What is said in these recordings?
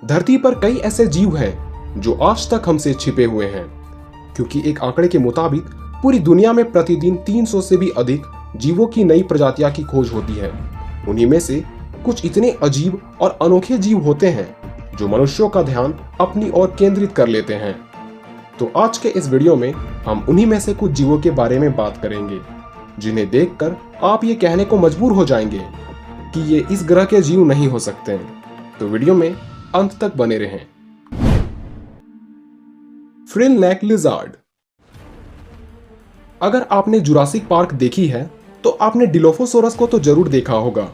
धरती पर कई ऐसे जीव हैं जो आज तक हमसे छिपे हुए हैं, क्योंकि एक आंकड़े के मुताबिक पूरी दुनिया में प्रतिदिन 300 से भी अधिक जीवों की नई प्रजातियां की खोज होती है। उन्हीं में से कुछ इतने अजीब और अनोखे जीव होते हैं जो मनुष्यों का ध्यान अपनी ओर केंद्रित कर लेते हैं। तो आज के इस वीडियो में हम उन्हीं में से कुछ जीवों के बारे में बात करेंगे जिन्हें देखकर आप ये कहने को मजबूर हो जाएंगे कि ये इस ग्रह के जीव नहीं हो सकते। तो वीडियो में अंत तक बने रहें। फ्रिल नेक लिजार्ड। अगर आपने जुरासिक पार्क देखी है तो आपने डिलोफोसोरस को तो जरूर देखा होगा,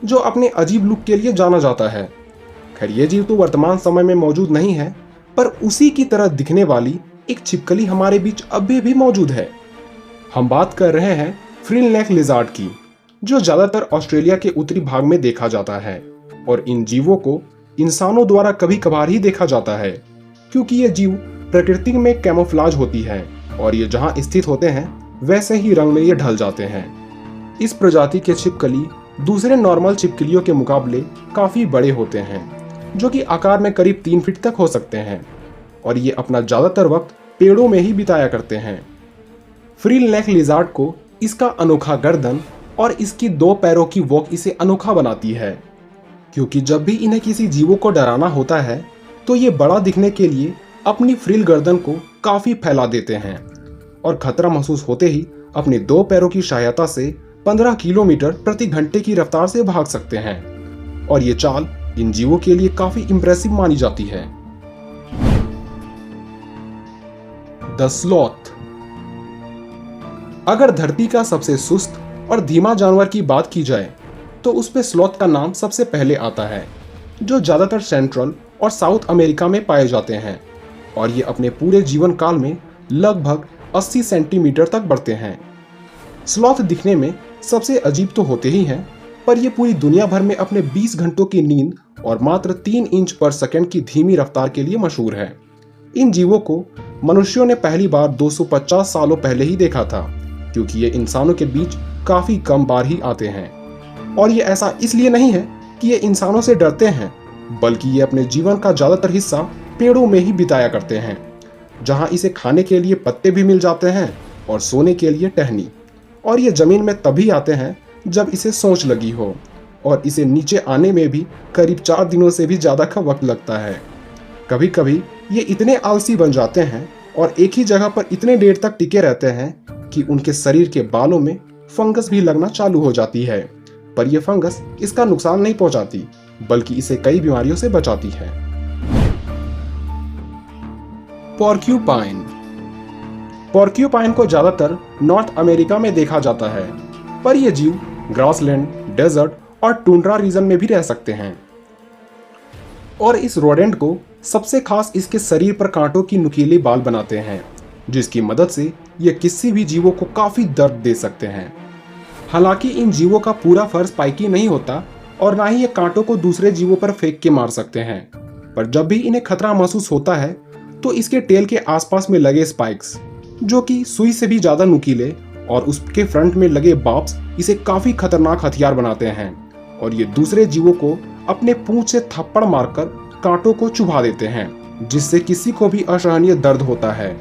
जो अपने अजीब लुक के लिए जाना जाता है। खैर ये जीव तो वर्तमान समय में मौजूद नहीं है, पर उसी की तरह दिखने वाली एक छिपकली हमारे बीच अभी भी मौजूद है। हम बात कर रहे हैं फ्रिल नेक लिजार्ड की, जो ज्यादातर ऑस्ट्रेलिया के उत्तरी भाग में देखा जाता है। और इन जीवों को इंसानों द्वारा कभी कभार ही देखा जाता है, क्योंकि ये जीव प्रकृति में कैमोफ्लाज होती है और ये जहां स्थित होते हैं वैसे ही रंग में ये ढल जाते हैं। इस प्रजाति के छिपकली दूसरे नॉर्मल छिपकलियों के मुकाबले काफी बड़े होते हैं, जो कि आकार में करीब 3 फीट तक हो सकते हैं, और ये अपना ज्यादातर वक्त पेड़ों में ही बिताया करते हैं। फ्रिल नेक लिजार्ड को इसका अनोखा गर्दन और इसकी 2 पैरों की वॉक इसे अनोखा बनाती है, क्योंकि जब भी इन्हें किसी जीवों को डराना होता है तो ये बड़ा दिखने के लिए अपनी फ्रिल गर्दन को काफी फैला देते हैं और खतरा महसूस होते ही अपने 2 पैरों की सहायता से 15 किलोमीटर प्रति घंटे की रफ्तार से भाग सकते हैं। और ये चाल इन जीवों के लिए काफी इंप्रेसिव मानी जाती है। The sloth. अगर धरती का सबसे सुस्त और धीमा जानवर की बात की जाए तो उस पे स्लॉथ का नाम सबसे पहले आता है, जो ज्यादातर सेंट्रल और साउथ अमेरिका में पाए जाते हैं और ये अपने पूरे जीवन काल में लगभग 80 सेंटीमीटर तक बढ़ते हैं। स्लॉथ दिखने में सबसे अजीब तो होते ही हैं, पर ये पूरी दुनिया भर में अपने 20 घंटों की नींद और मात्र 3 इंच पर सेकंड की धीमी रफ्तार के लिए मशहूर है। इन जीवों को मनुष्यों ने पहली बार 250 सालों पहले ही देखा था, क्योंकि ये इंसानों के बीच काफी कम बार ही आते हैं। और ये ऐसा इसलिए नहीं है कि ये इंसानों से डरते हैं, बल्कि ये अपने जीवन का ज्यादातर हिस्सा पेड़ों में ही बिताया करते हैं, जहां इसे खाने के लिए पत्ते भी मिल जाते हैं और सोने के लिए टहनी। और ये जमीन में तभी आते हैं जब इसे सोच लगी हो, और इसे नीचे आने में भी करीब 4 दिनों से भी ज्यादा का वक्त लगता है। कभी कभी ये इतने आलसी बन जाते हैं और एक ही जगह पर इतने देर तक टिके रहते हैं कि उनके शरीर के बालों में फंगस भी लगना चालू हो जाती है, पर यह फंगस इसका नुकसान नहीं पहुंचाती, बल्कि इसे कई बीमारियों से बचाती है। पोर्क्यूपाइन। पोर्क्यूपाइन को ज्यादातर नॉर्थ अमेरिका में देखा जाता है, पर यह जीव ग्रासलैंड, डेजर्ट और टुंड्रा रीजन में भी रह सकते हैं। और इस रोडेंट को सबसे खास इसके शरीर पर कांटों की नुकीले बाल बनाते हैं, जिसकी मदद से ये किसी भी जीवों को काफी दर्द दे सकते हैं। हालांकि इन जीवों का पूरा फर स्पाइकी नहीं होता और ना ही ये कांटों को दूसरे जीवों पर फेंक के मार सकते हैं, पर जब भी इन्हें खतरा महसूस होता है तो इसके टेल के आसपास में लगे स्पाइक्स, जो कि सुई से भी ज्यादा नुकीले, और उसके फ्रंट में लगे बार्ब्स इसे काफी खतरनाक हथियार बनाते हैं, और ये दूसरे जीवों को अपने पूंछ से थप्पड़ मारकर कांटों को चुभा देते हैं, जिससे किसी को भी असहनीय दर्द होता है।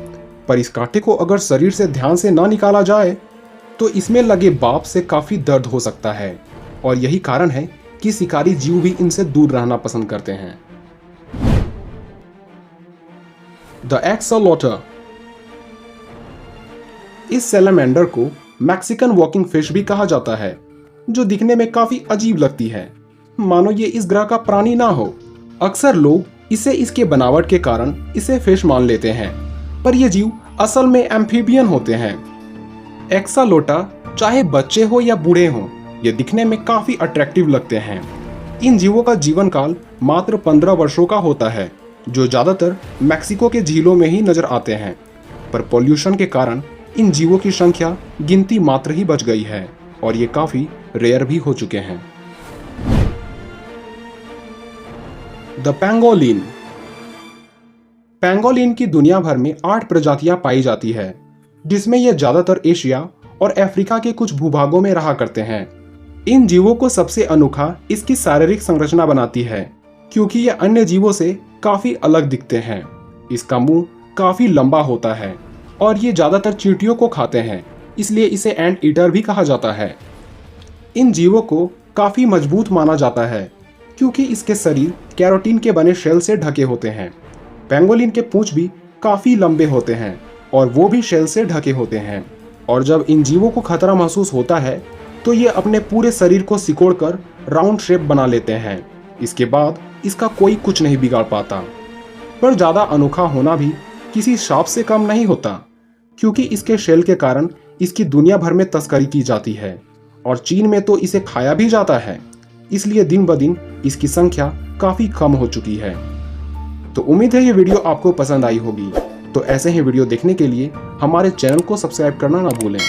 पर इस कांटे को अगर शरीर से ध्यान से ना निकाला जाए तो इसमें लगे बाप से काफी दर्द हो सकता है, और यही कारण है कि शिकारी जीव भी इनसे दूर रहना पसंद करते हैं। द एक्सोलोटर। इस सैलामेंडर को मैक्सिकन वॉकिंग फिश भी कहा जाता है, जो दिखने में काफी अजीब लगती है, मानो ये इस ग्रह का प्राणी ना हो। अक्सर लोग इसे इसके बनावट के कारण इसे फिश मान लेते हैं, पर ये जीव असल में एम्फीबियन होते हैं। एक्सालोटा चाहे बच्चे हो या बूढ़े हो, ये दिखने में काफी अट्रैक्टिव लगते हैं। इन जीवों का जीवन काल मात्र 15 वर्षों का होता है, जो ज्यादातर मैक्सिको के झीलों में ही नजर आते हैं, पर पॉल्यूशन के कारण इन जीवों की संख्या गिनती मात्र ही बच गई है और ये काफी रेयर भी हो चुके हैं। The pangolin. पैंगोलिन की दुनिया भर में 8 प्रजातियां पाई जाती है, जिसमें यह ज्यादातर एशिया और अफ्रीका के कुछ भूभागों में रहा करते हैं। इन जीवों को सबसे अनोखा इसकी शारीरिक संरचना बनाती है, क्योंकि ये अन्य जीवों से काफी अलग दिखते हैं। इसका मुंह काफी लंबा होता है और ये ज्यादातर चींटियों को खाते हैं, इसलिए इसे एंट ईटर भी कहा जाता है। इन जीवों को काफी मजबूत माना जाता है क्योंकि इसके शरीर कैरोटीन के बने शेल से ढके होते हैं। पेंगोलिन के पूंछ भी काफी लंबे होते हैं और वो भी शेल से ढके होते हैं। और जब इन जीवों को खतरा महसूस होता है तो ये अपने पूरे शरीर को सिकोड़कर राउंड शेप बना लेते हैं। इसके बाद इसका कोई कुछ नहीं बिगाड़ पाता। पर ज्यादा अनोखा होना भी किसी सांप से कम नहीं होता, क्योंकि इसके शेल के कारण इसकी दुनिया भर में तस्करी की जाती है और चीन में तो इसे खाया भी जाता है। इसलिए दिन ब दिन इसकी संख्या काफी कम हो चुकी है। तो उम्मीद है ये वीडियो आपको पसंद आई होगी। तो ऐसे ही वीडियो देखने के लिए हमारे चैनल को सब्सक्राइब करना ना भूलें।